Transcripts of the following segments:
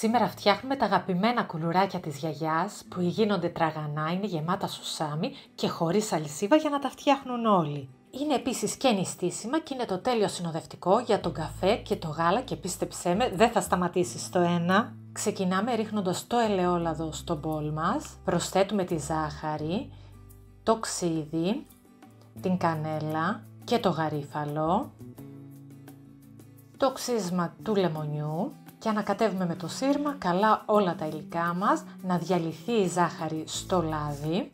Σήμερα φτιάχνουμε τα αγαπημένα κουλουράκια της γιαγιάς που γίνονται τραγανά, είναι γεμάτα σουσάμι και χωρίς αλυσίβα για να τα φτιάχνουν όλοι. Είναι επίσης και νηστίσιμα και είναι το τέλειο συνοδευτικό για τον καφέ και το γάλα και πίστεψέ με δεν θα σταματήσει στο ένα. Ξεκινάμε ρίχνοντας το ελαιόλαδο στο μπολ μας, προσθέτουμε τη ζάχαρη, το ξύδι, την κανέλα και το γαρίφαλο, το ξύσμα του λεμονιού και ανακατεύουμε με το σύρμα καλά όλα τα υλικά μας, να διαλυθεί η ζάχαρη στο λάδι.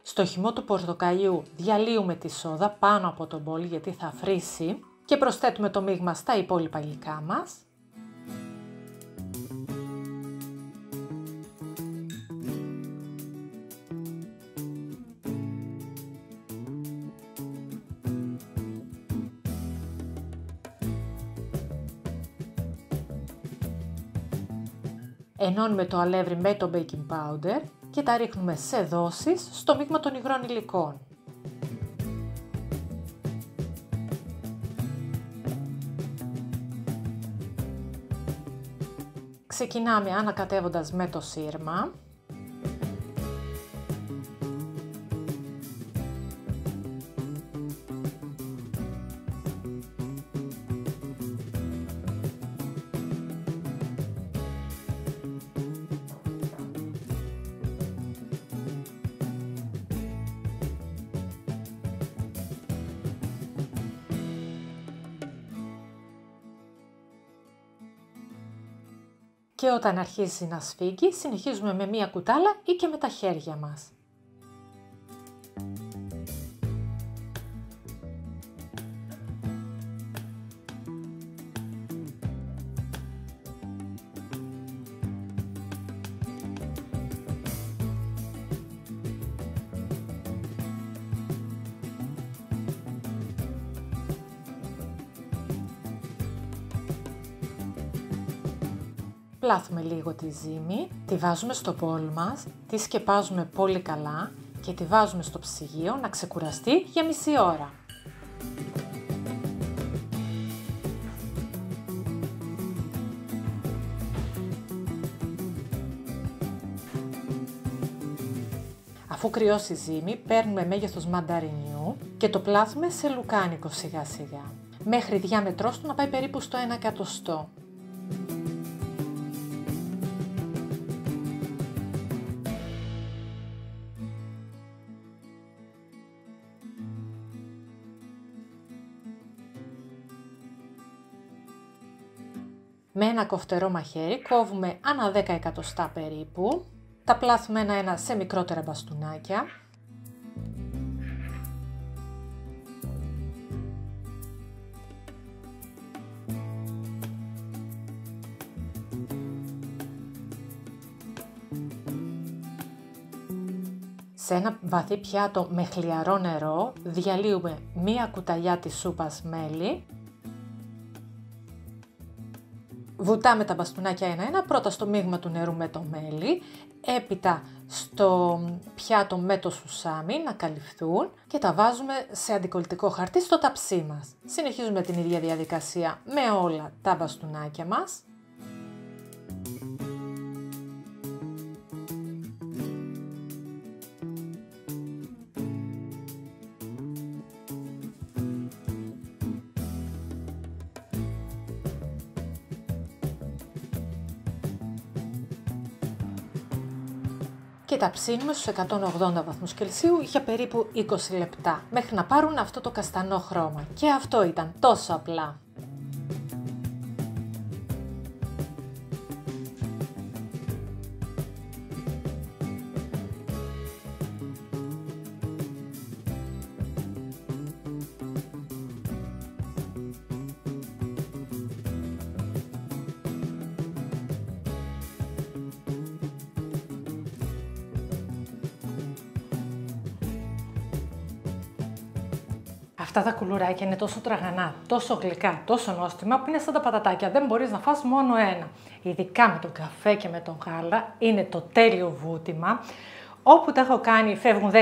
Στο χυμό του πορτοκαλιού διαλύουμε τη σόδα πάνω από το μπολ γιατί θα φρίσει και προσθέτουμε το μείγμα στα υπόλοιπα υλικά μας. Ενώνουμε το αλεύρι με το baking powder και τα ρίχνουμε σε δόσεις στο μείγμα των υγρών υλικών. Ξεκινάμε ανακατεύοντας με το σύρμα. Και όταν αρχίσει να σφίγγει, συνεχίζουμε με μία κουτάλα ή και με τα χέρια μας. Πλάθουμε λίγο τη ζύμη, τη βάζουμε στο μπολ μας, τη σκεπάζουμε πολύ καλά και τη βάζουμε στο ψυγείο να ξεκουραστεί για μισή ώρα. Αφού κρυώσει η ζύμη, παίρνουμε μέγεθος μανταρινιού και το πλάθουμε σε λουκάνικο σιγά σιγά, μέχρι διάμετρός του να πάει περίπου στο 1 εκατοστό. Με ένα κοφτερό μαχαίρι κόβουμε ανά 10 εκατοστά περίπου, τα πλάθουμε ένα-ένα σε μικρότερα μπαστούνάκια. Σε ένα βαθύ πιάτο με χλιαρό νερό διαλύουμε μία κουταλιά της σούπας μέλι. Βουτάμε τα μπαστούνάκια ένα-ένα, πρώτα στο μείγμα του νερού με το μέλι, έπειτα στο πιάτο με το σουσάμι να καλυφθούν και τα βάζουμε σε αντικολλητικό χαρτί στο ταψί μας. Συνεχίζουμε την ίδια διαδικασία με όλα τα μπαστούνάκια μας. Και τα ψήνουμε στους 180 βαθμούς Κελσίου για περίπου 20 λεπτά, μέχρι να πάρουν αυτό το καστανό χρώμα. Και αυτό ήταν τόσο απλά. Αυτά τα κουλουράκια είναι τόσο τραγανά, τόσο γλυκά, τόσο νόστιμα που είναι σαν τα πατατάκια. Δεν μπορείς να φας μόνο ένα. Ειδικά με τον καφέ και με τον γάλα είναι το τέλειο βούτυμα. Όπου τα έχω κάνει φεύγουν 10-10,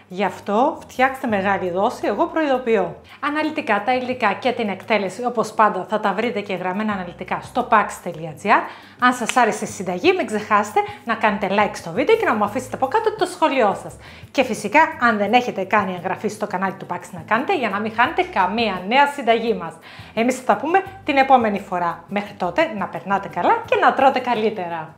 γι' αυτό φτιάξτε μεγάλη δόση, εγώ προειδοποιώ. Αναλυτικά, τα υλικά και την εκτέλεση, όπως πάντα, θα τα βρείτε και γραμμένα αναλυτικά στο pax.gr. Αν σας άρεσε η συνταγή, μην ξεχάσετε να κάνετε like στο βίντεο και να μου αφήσετε από κάτω το σχόλιο σας. Και φυσικά, αν δεν έχετε κάνει εγγραφή στο κανάλι του Pax, να κάνετε για να μην χάνετε καμία νέα συνταγή μας. Εμείς θα τα πούμε την επόμενη φορά. Μέχρι τότε, να περνάτε καλά και να τρώτε καλύτερα.